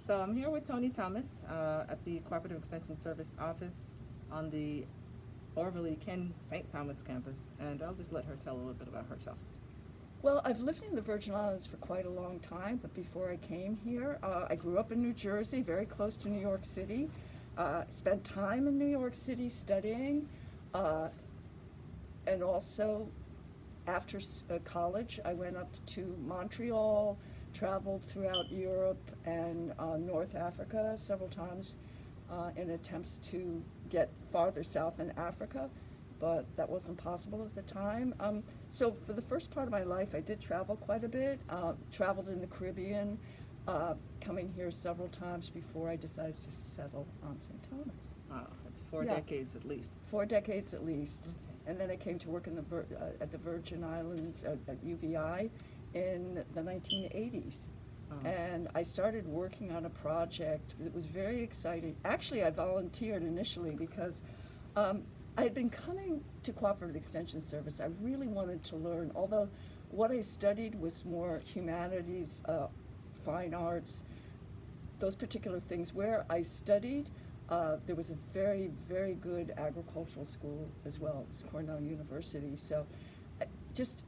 So I'm here with Toni Thomas at the Cooperative Extension Service office on the Orville Ken St. Thomas campus, and I'll just let her tell a little bit about herself. Well, I've lived in the Virgin Islands for quite a long time, but before I came here, I grew up in New Jersey, very close to New York City. Spent time in New York City studying, and also after college, I went up to Montreal, traveled throughout Europe and North Africa several times in attempts to get farther south in Africa, but that wasn't possible at the time. So for the first part of my life, I did travel quite a bit, traveled in the Caribbean, coming here several times before I decided to settle on St. Thomas. Wow, that's 4 decades at least. 4 decades at least. And then I came to work in at the Virgin Islands at UVI in the 1980s. And I started working on a project that was very exciting. Actually, I volunteered initially because I had been coming to Cooperative Extension Service. I really wanted to learn, although what I studied was more humanities, fine arts, those particular things. Where I studied, there was a very, very good agricultural school as well. It was Cornell University. So just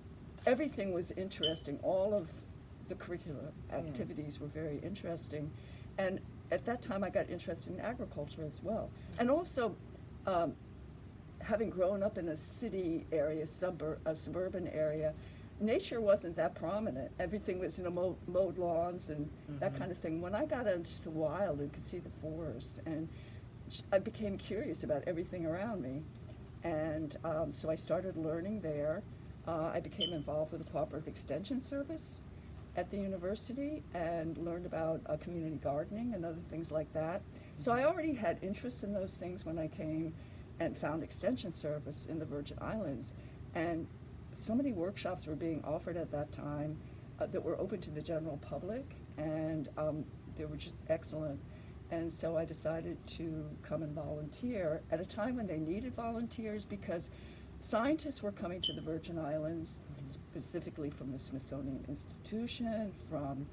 everything was interesting. All of the curricular activities were very interesting. And at that time, I got interested in agriculture as well. And also, having grown up in a city area, a suburban area, nature wasn't that prominent. Everything was, mowed lawns and that kind of thing. When I got into the wild and could see the forests, and I became curious about everything around me. And so I started learning there. I became involved with the Cooperative Extension Service at the university and learned about community gardening and other things like that. So I already had interest in those things when I came and found Extension Service in the Virgin Islands. And so many workshops were being offered at that time that were open to the general public, and they were just excellent. And so I decided to come and volunteer at a time when they needed volunteers because scientists were coming to the Virgin Islands, specifically from the Smithsonian Institution, from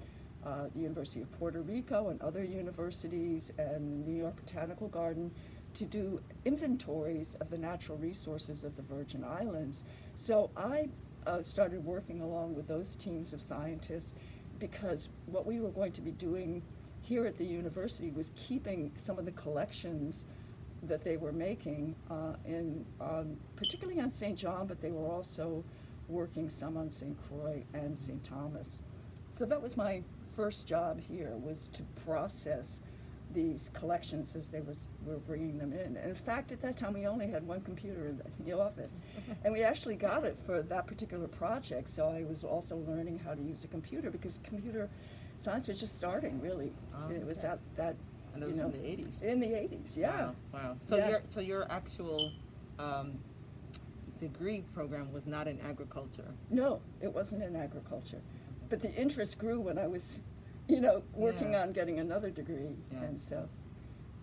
the University of Puerto Rico and other universities, and the New York Botanical Garden, to do inventories of the natural resources of the Virgin Islands. So I started working along with those teams of scientists because what we were going to be doing here at the university was keeping some of the collections that they were making, particularly on St. John, but they were also working some on St. Croix and St. Thomas. So that was my first job here, was to process these collections as they were bringing them in. And in fact, at that time, we only had one computer in the office. And we actually got it for that particular project. So I was also learning how to use a computer because computer science was just starting, really. It was that and it was in the 80s. In the 80s, yeah. Wow. So your actual degree program was not in agriculture? No, it wasn't in agriculture. But the interest grew when I was, working on getting another degree. Yeah. And so.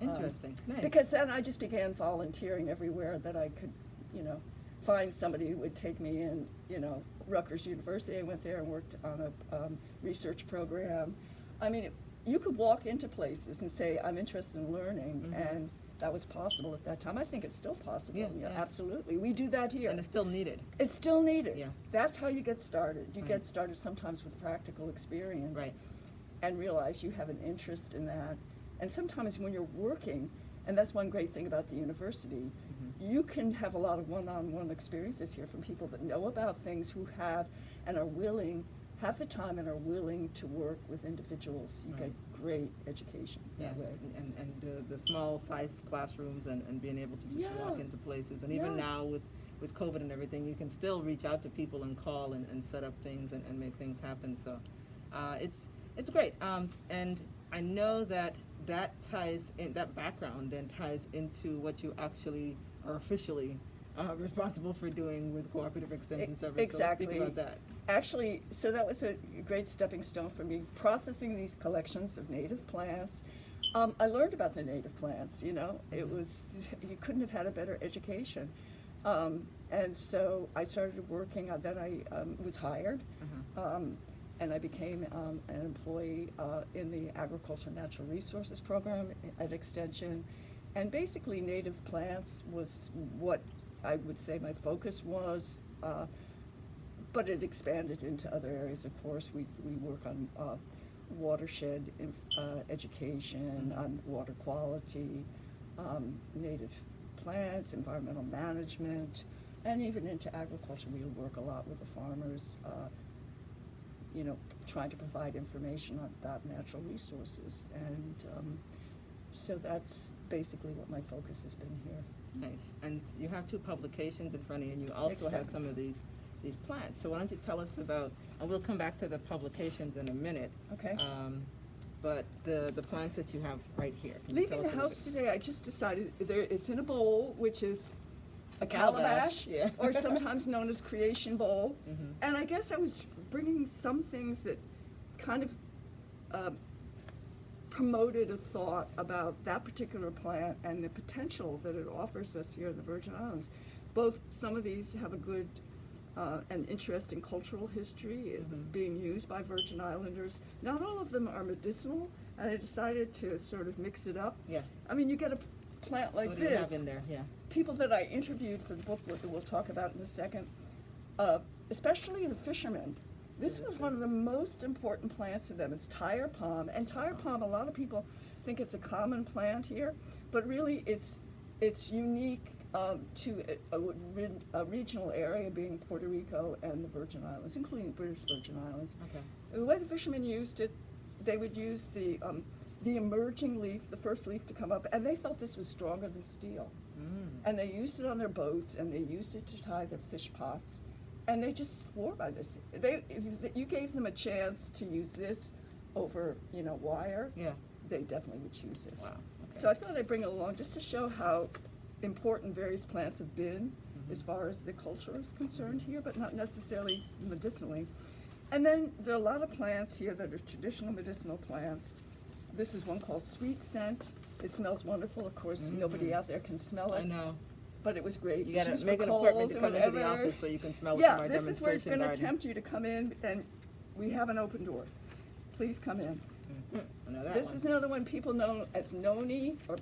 Interesting. Nice. Because then I just began volunteering everywhere that I could, find somebody who would take me in, Rutgers University. I went there and worked on a research program. I mean, you could walk into places and say, I'm interested in learning, and that was possible at that time. I think it's still possible. Yeah. Absolutely. We do that here. And it's still needed. It's still needed. Yeah. That's how you get started. You get started sometimes with practical experience, Right. and realize you have an interest in that. And sometimes when you're working, and that's one great thing about the university, you can have a lot of one-on-one experiences here from people that know about things, who have and are willing, have the time and are willing to work with individuals. You get great education that way. And the small sized classrooms and being able to just walk into places. And even now with COVID and everything, you can still reach out to people and call and set up things and make things happen. So it's great. And I know that ties in, that background then ties into what you actually are officially responsible for doing with Cooperative Extension Service. Exactly. So let's speak about that. Actually, so that was a great stepping stone for me, processing these collections of native plants. I learned about the native plants, it was, you couldn't have had a better education. And so I started working, then I was hired. and I became an employee in the Agriculture and Natural Resources program at Extension. And basically native plants was what I would say my focus was, but it expanded into other areas. Of course, we work on watershed education, on water quality, native plants, environmental management, and even into agriculture. We work a lot with the farmers, trying to provide information about natural resources. And so that's basically what my focus has been here. Nice. And you have 2 publications in front of you, and you also have some of these plants. So why don't you tell us about, and we'll come back to the publications in a minute. Okay. But the plants that you have right here. Can you Leaving tell us the a house little today, I just decided it's in a bowl, which is a calabash, calabash, yeah. or sometimes known as creation bowl. Mhm. And I guess I was bringing some things that kind of promoted a thought about that particular plant and the potential that it offers us here in the Virgin Islands. Both, some of these have a good and interesting cultural history being used by Virgin Islanders. Not all of them are medicinal, and I decided to sort of mix it up. Yeah. I mean, you get a plant like what this. do you have in there? Yeah. People that I interviewed for the book that we'll talk about in a second, especially the fishermen. This was one of the most important plants to them. It's tire palm, and tire palm, a lot of people think it's a common plant here, but really it's unique to a regional area being Puerto Rico and the Virgin Islands, including the British Virgin Islands. Okay. The way the fishermen used it, they would use the emerging leaf, the first leaf to come up, and they felt this was stronger than steel. And they used it on their boats, and they used it to tie their fish pots. And they just swore by this. If you gave them a chance to use this over, wire, Yeah. they definitely would choose this. Wow. Okay. So I thought I'd bring it along just to show how important various plants have been as far as the culture is concerned here, but not necessarily medicinally. And then there are a lot of plants here that are traditional medicinal plants. This is one called Sweet Scent. It smells wonderful. Of course, nobody out there can smell it. I know. But it was great. You got Used to for make an colds appointment to and come into the whatever. office so you can smell it Yeah, from our this is where it's demonstration going to garden. tempt you to come in, and we have an open door. Please come in. I know that This one. is another one people know as noni or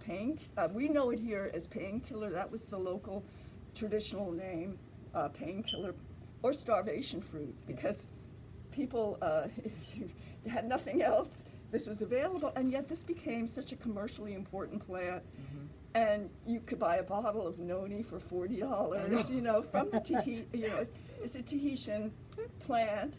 we know it here as painkiller. That was the local traditional name, painkiller, or starvation fruit, because people, if you had nothing else, this was available, and yet this became such a commercially important plant. And you could buy a bottle of noni for $40, from the Tahitian, it's a Tahitian plant.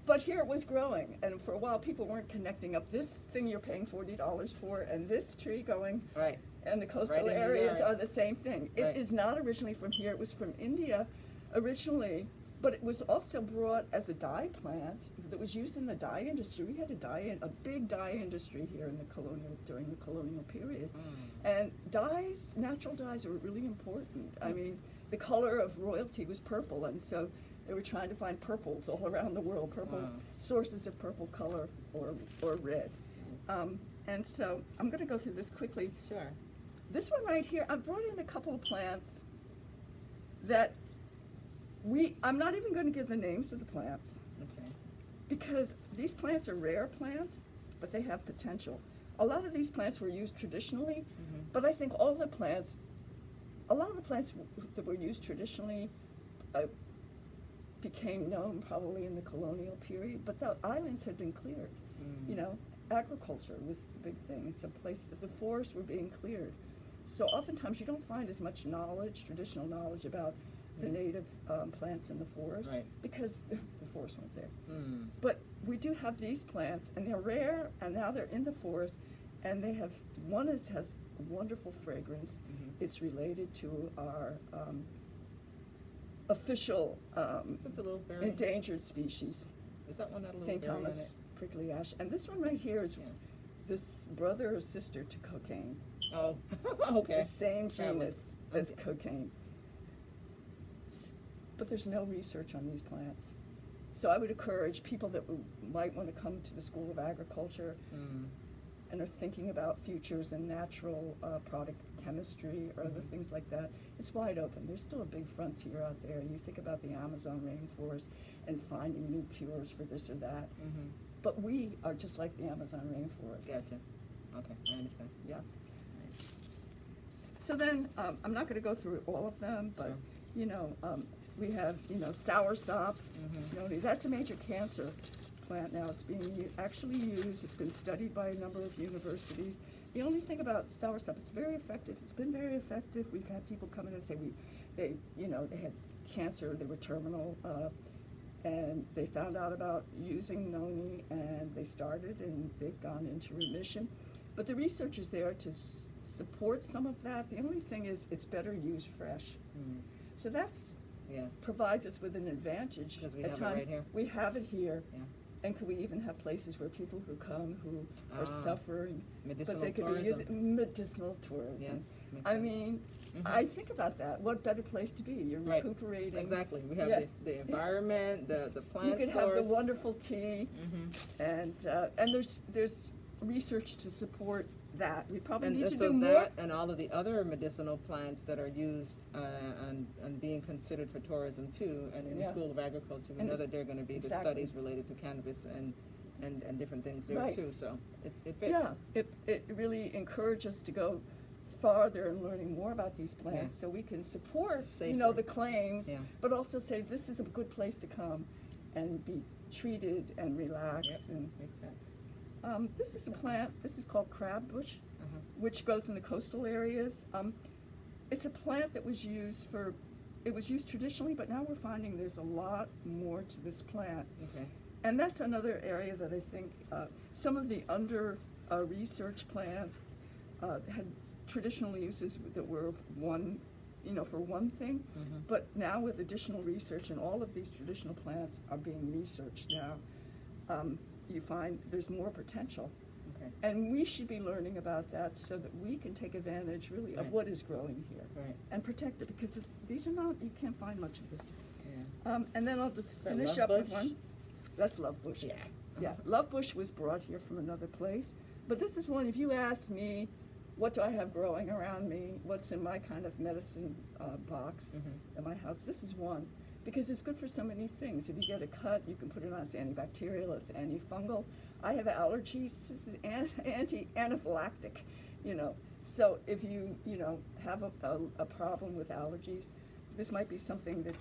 But here it was growing, and for a while people weren't connecting up this thing you're paying $40 for and this tree going, Right. and the coastal Right in your areas yard. are the same thing. Right. It is not originally from here, it was from India originally, but it was also brought as a dye plant that was used in the dye industry. We had a big dye industry here in during the colonial period. And dyes, natural dyes, were really important. I mean, the color of royalty was purple, and so they were trying to find purples all around the world, sources of purple color or red. And so I'm going to go through this quickly. Sure. This one right here, I brought in a couple of plants that I'm not even going to give the names of the plants, Okay. because these plants are rare plants, but they have potential. A lot of these plants were used traditionally, but I think a lot of the plants that were used traditionally became known probably in the colonial period, but the islands had been cleared. Agriculture was the big thing. The forests were being cleared. So oftentimes you don't find as much knowledge, traditional knowledge about the native plants in the forest, Right. because the forests weren't there. But we do have these plants, and they're rare, and now they're in the forest, and one has wonderful fragrance. It's related to our official Is it the little berry? endangered species, Is that one that little St. berry in it? Thomas prickly ash. And this one right here is this brother or sister to cocaine. Oh, It's okay. the same Family. genus as Okay. cocaine. But there's no research on these plants. So I would encourage people that might want to come to the School of Agriculture and are thinking about futures in natural product chemistry or other things like that, it's wide open. There's still a big frontier out there. You think about the Amazon rainforest and finding new cures for this or that. But we are just like the Amazon rainforest. Gotcha. Okay, I understand. Yeah. So then, I'm not going to go through all of them, but Sure. you know, we have Soursop. That's a major cancer plant now. It's being actually used. It's been studied by a number of universities. The only thing about Soursop, it's very effective. It's been very effective. We've had people come in and say they had cancer. They were terminal, and they found out about using noni, and they started, and they've gone into remission. But the research is there to support some of that. The only thing is it's better used fresh. So that's provides us with an advantage. Because we at have times. it right here. We have it here. Yeah. And could we even have places where people who come who are suffering, Medicinal but they could tourism. be using medicinal tourism. Yes. makes I sense. mean, I think about that. What better place to be? You're Right. recuperating. Exactly. We have Yeah. the environment, the plant You can source. have the wonderful tea, and there's research to support that. We probably And need to so do more. that and all of the other medicinal plants that are used and being considered for tourism too. And in the Yeah. School of Agriculture, we And know that there are going to be the exactly. studies related to cannabis and different things there Right. too. So it fits. Yeah, it really encourages us to go farther in learning more about these plants, Yeah. so we can support Safer. the claims, Yeah. but also say this is a good place to come and be treated and relax. Yep. And Makes sense. this is a plant. This is called crabbush, which grows in the coastal areas. It's a plant that was used traditionally, but now we're finding there's a lot more to this plant. Okay. And that's another area that I think some of the research plants had traditional uses that were for one thing, but now with additional research, and all of these traditional plants are being researched now, you find there's more potential. Okay. And we should be learning about that so that we can take advantage really of Right. what is growing here Right. and protect it, because these are not, you can't find much of this. Yeah. And then I'll just that finish love up with bush? one. That's love bush. Yeah. Yeah, love bush was brought here from another place, but this is one. If you ask me, what do I have growing around me? What's in my kind of medicine box in my house? This is one, because it's good for so many things. If you get a cut, you can put it on. It's antibacterial. It's antifungal. I have allergies. This is anaphylactic. So if you have a problem with allergies, this might be something that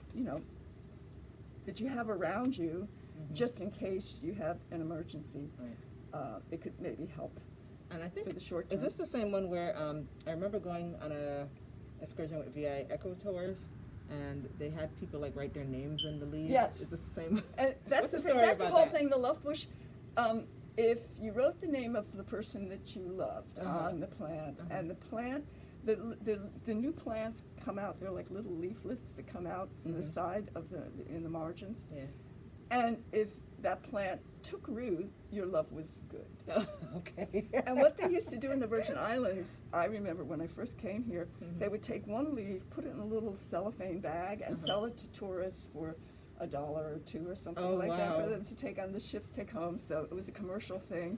that you have around you, just in case you have an emergency. Right. It could maybe help And I think for the short is term. this the same one where I remember going on a excursion with VI Eco Tours, and they had people like write their names in the leaves? Yes. Is this the same? And What's that's the the story that's the about whole that? thing. The love bush. If you wrote the name of the person that you loved on the plant, and the plant, the new plants come out. They're like little leaflets that come out from the side of in the margins. Yeah. And if that plant took root, your love was good. Okay. And what they used to do in the Virgin Islands, I remember when I first came here, they would take one leaf, put it in a little cellophane bag, and sell it to tourists for $1 or $2 or something Oh, like that wow. for them to take on the ships, take home. So it was a commercial thing.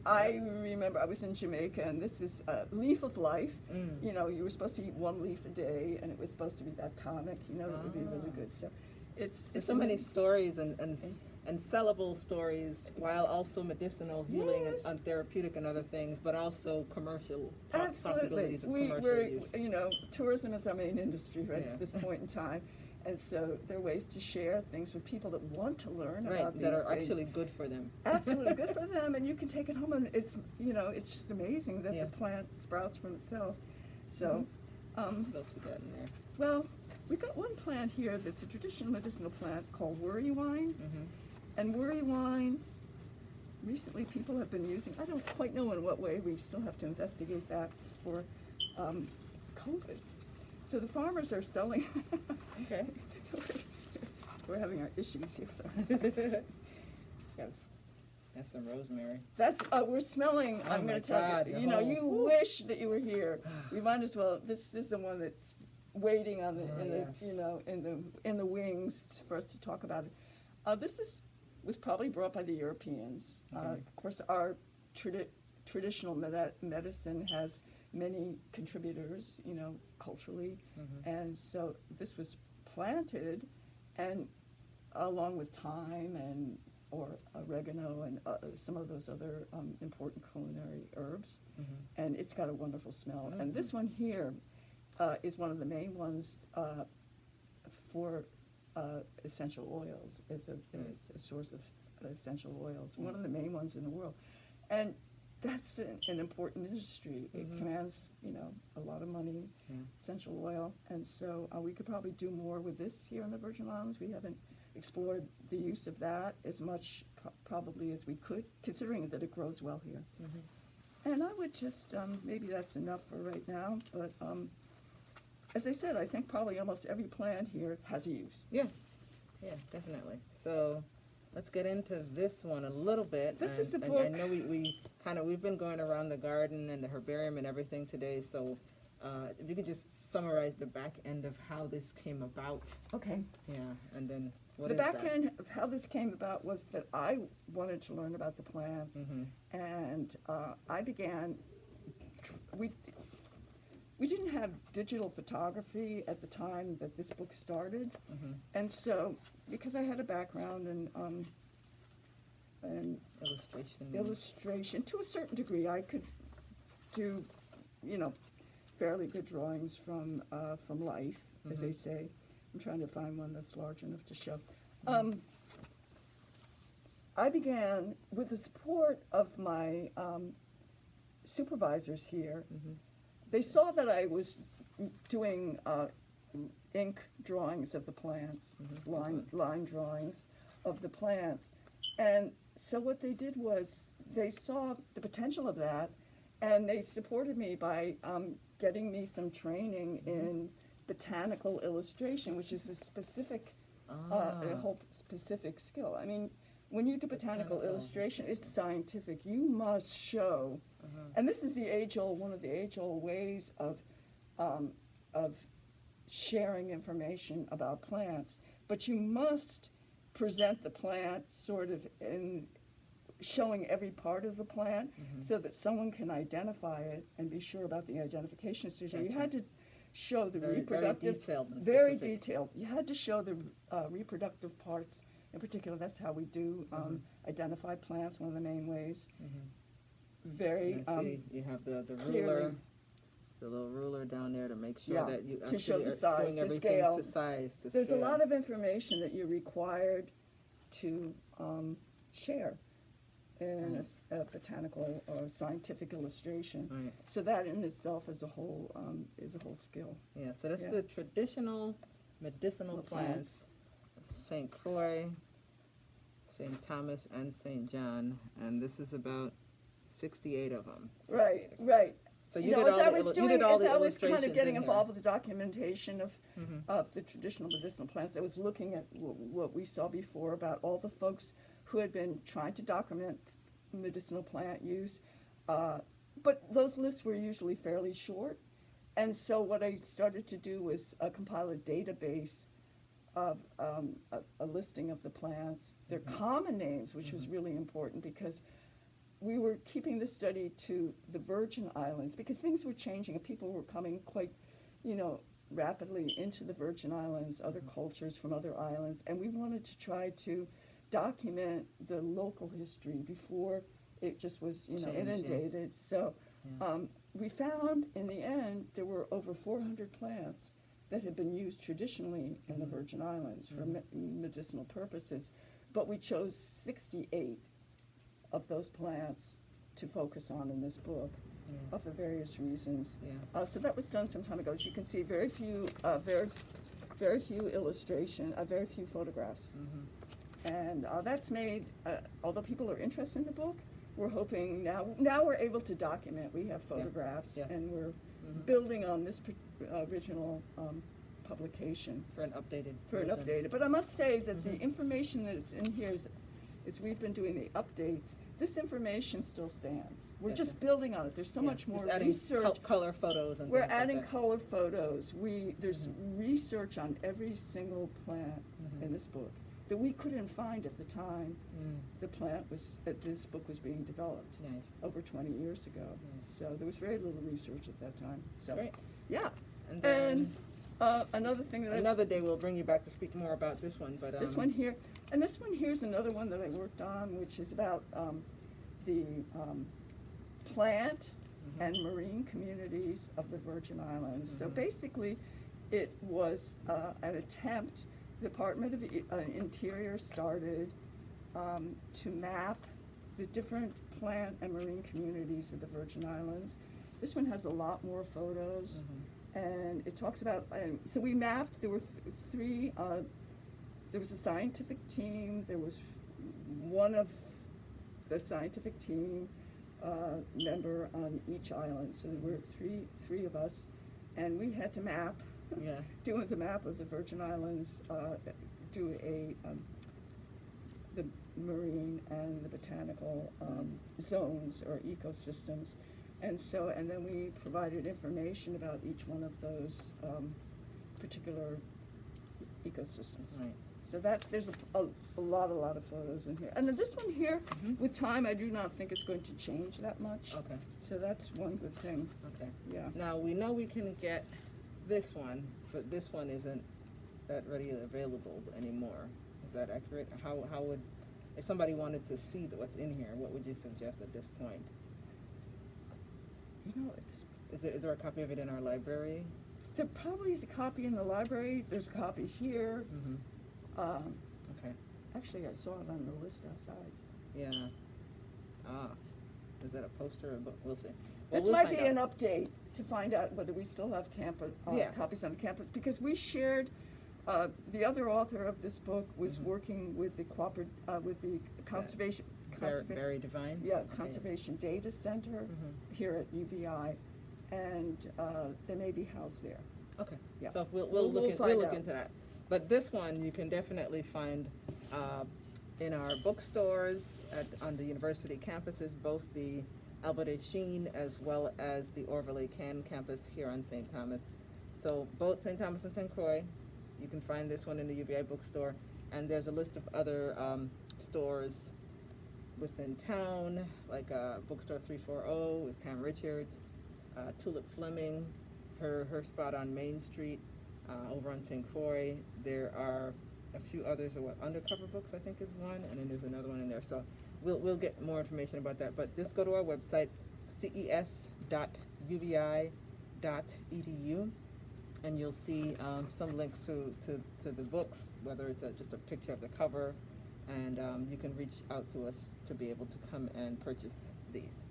I remember I was in Jamaica, and this is Leaf of Life. You were supposed to eat one leaf a day, and it was supposed to be that tonic. That would be really good. So it's There's so many stories and sellable stories, while also medicinal, healing, Yes. and therapeutic and other things, but also commercial Absolutely. possibilities of commercial We're, use. tourism is our main industry right Yeah. at this point in time. And so there are ways to share things with people that want to learn about Right, these that are things. actually good for them. Absolutely good for them, and you can take it home, and it's just amazing that Yeah. the plant sprouts from itself. So, What else we got in there? well, we've got one plant here that's a traditional medicinal plant called worry wine. And worry wine, recently people have been using, I don't quite know in what way, we still have to investigate that, for COVID. So the farmers are selling. Okay. We're having our issues here with our That's some rosemary. That's, we're smelling, Oh I'm my gonna tell God, you, your you whole- wish that you were here. We might as well, this is the one that's waiting on Oh, yes. in the wings for us to talk about it. This is was probably brought by the Europeans. Okay. Of course, our traditional medicine has many contributors, you know, culturally, and so this was planted, and along with thyme and or oregano and some of those other important culinary herbs, and it's got a wonderful smell. And this one here is one of the main ones for essential oils. It's a source of essential oils, one of the main ones in the world, and that's an important industry. It commands, you know, a lot of money, essential oil, and so we could probably do more with this here in the Virgin Islands. We haven't explored the use of that as much probably as we could, considering that it grows well here. And I would just, maybe that's enough for right now, but as I said, I think probably almost every plant here has a use. Yeah, definitely. So let's get into this one a little bit. This is a and book. I know we've been going around the garden and the herbarium and everything today, so if you could just summarize the back end of how this came about. Okay. Yeah, and then what The is back that? end of how this came about was that I wanted to learn about the plants, and I began, we didn't have digital photography at the time that this book started, and so, because I had a background in illustration, to a certain degree, I could do, you know, fairly good drawings from life, as they say. I'm trying to find one that's large enough to show. I began with the support of my supervisors here. They saw that I was doing ink drawings of the plants, line drawings of the plants. And so what they did was they saw the potential of that, and they supported me by getting me some training in botanical illustration, which is a specific, a whole specific skill. I mean, when you do botanical illustration, it's scientific. You must show, and this is one of the age-old ways of sharing information about plants. But you must present the plant sort of in showing every part of the plant, so that someone can identify it and be sure about the identification stage. You had to show the reproductive, very detailed. You had to show the reproductive parts in particular. That's how we do identify plants, one of the main ways. Very I see you have the clearly, ruler, the little ruler down there to make sure that you to show actually the are size, doing to everything scale. to size, to There's scale. a lot of information that you're required to share in a botanical or scientific illustration. Right. So that in itself is a whole skill. Yeah, so that's Yeah. the traditional medicinal plants, St. Croix, St. Thomas, and St. John, and this is about 68 of them. 68 of them. Right. So You know, as I was kind of illustrations getting in involved with the documentation of the traditional medicinal plants, I was looking at what we saw before about all the folks who had been trying to document medicinal plant use, but those lists were usually fairly short, and so what I started to do was compile a database of a listing of the plants, their common names, which was really important because we were keeping the study to the Virgin Islands because things were changing and people were coming quite, you know, rapidly into the Virgin Islands, other cultures from other islands, and we wanted to try to document the local history before it just was, you know, inundated. So we found in the end there were over 400 plants that had been used traditionally in the Virgin Islands for medicinal purposes, but we chose 68 of those plants to focus on in this book for various reasons. So that was done some time ago. As you can see, very few illustration, very few photographs. And that's made, although people are interested in the book, we're hoping now we're able to document. We have photographs, and we're building on this original publication. For an updated For an version. updated. But I must say that the information that's in here is we've been doing the updates. This information still stands. We're just building on it. There's so much more Just adding research. color photos and We're things like adding that. color photos. There's research on every single plant in this book. that we couldn't find at the time the plant that this book was being developed. Nice. Over 20 years ago. Nice. So there was very little research at that time. So Great. yeah. And then Another thing that another day we'll bring you back to speak more about this one, but this one here, and this one here is another one that I worked on, which is about the plant and marine communities of the Virgin Islands. So basically, it was an attempt. The Department of Interior started to map the different plant and marine communities of the Virgin Islands. This one has a lot more photos. And it talks about, so we mapped, there were three, there was a scientific team, there was one of the scientific team member on each island. So there were three of us, and we had to map, do the map of the Virgin Islands, do the marine and the botanical zones or ecosystems. And then we provided information about each one of those particular ecosystems. Right. So there's a lot of photos in here. And then this one here, with time, I do not think it's going to change that much. Okay. So that's one good thing. Okay. Yeah. Now we know we can get this one, but this one isn't that readily available anymore. Is that accurate? How would, if somebody wanted to see what's in here, what would you suggest at this point? You know, Is there a copy of it in our library? there probably is a copy in the library. There's a copy here. Okay. Actually, I saw it on the list outside. Yeah. Is that a poster or a book? We'll see. Well, This we'll might find be out. an update to find out whether we still have copies on campus, because we shared, the other author of this book was working with the conservation. Very Divine? Yeah, Okay. Conservation Data Center here at UVI, and they may be housed there. Okay. Yeah. So we'll We'll look find out. into that. But this one you can definitely find in our bookstores on the university campuses, both the Albert A. Sheen as well as the Orville A. Cann campus here on St. Thomas. So both St. Thomas and St. Croix, you can find this one in the UVI bookstore. And there's a list of other stores within town, like Bookstore 340 with Pam Richards, Tulip Fleming, her spot on Main Street, over on St. Croix. There are a few others. Undercover Books, I think, is one, and then there's another one in there. So we'll get more information about that. But just go to our website, ces.uvi.edu, and you'll see some links to the books, whether it's just a picture of the cover, and you can reach out to us to be able to come and purchase these.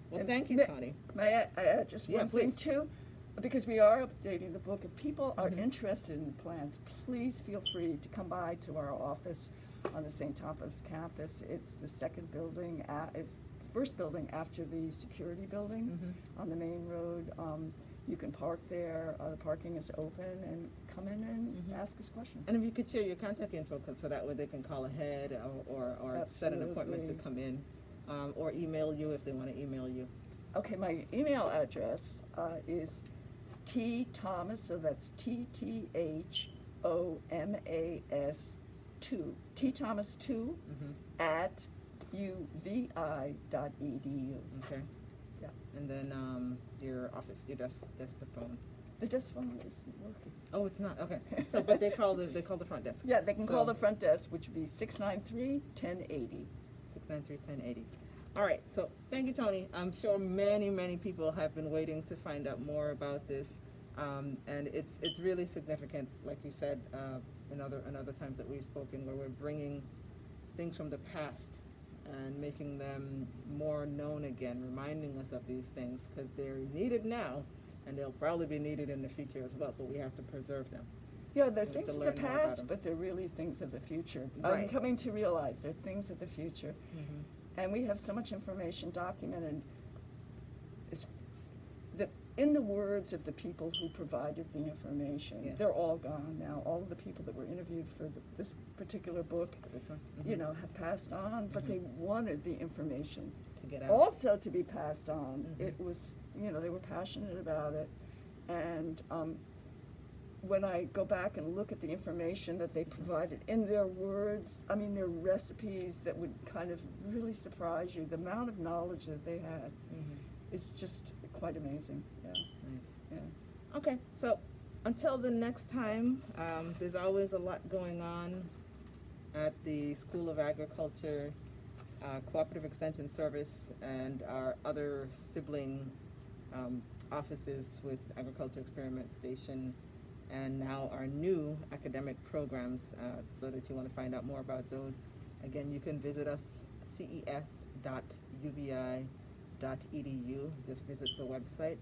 Well, thank you, Toni. May I add just one thing, please. too? Because we are updating the book. If people are interested in plants, please feel free to come by to our office on the St. Thomas campus. It's the second building, it's the first building after the security building on the main road. You can park there, the parking is open, and come in and ask us questions. And if you could share your contact info, so that way they can call ahead or set an appointment to come in, or email you if they want to email you. Okay, my email address is Thomas, so that's TTHOMAS2, Thomas2 at uvi.edu. Okay. Yeah. And then your office, your desk phone. The desk phone isn't working. Oh, it's not. Okay. So, but they call the front desk. Yeah, they can call the front desk, which would be 693-1080. 693-1080. All right. So, thank you, Toni. I'm sure many people have been waiting to find out more about this, and it's really significant, like you said, in other times that we've spoken, where we're bringing things from the past and making them more known again, reminding us of these things, because they're needed now, and they'll probably be needed in the future as well, but we have to preserve them. Yeah, they're We have things to of the learn more about past, them. but they're really things of the future. Right. I'm coming to realize they're things of the future. And we have so much information documented. In the words of the people who provided the information, Yes. they're all gone now. All of the people that were interviewed for this particular book, This one? you know, have passed on, but they wanted the information To get out. also to be passed on. It was, you know, they were passionate about it, and when I go back and look at the information that they provided in their words, I mean, their recipes that would kind of really surprise you, the amount of knowledge that they had is just quite amazing. Yeah. Nice. Yeah. Okay, so until the next time, there's always a lot going on at the School of Agriculture, Cooperative Extension Service, and our other sibling offices with Agriculture Experiment Station, and now our new academic programs, so that you want to find out more about those. Again, you can visit us, ces.uvi.edu. Just visit the website.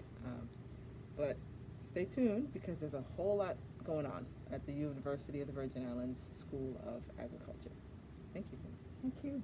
But stay tuned, because there's a whole lot going on at the University of the Virgin Islands School of Agriculture. Thank you. Thank you.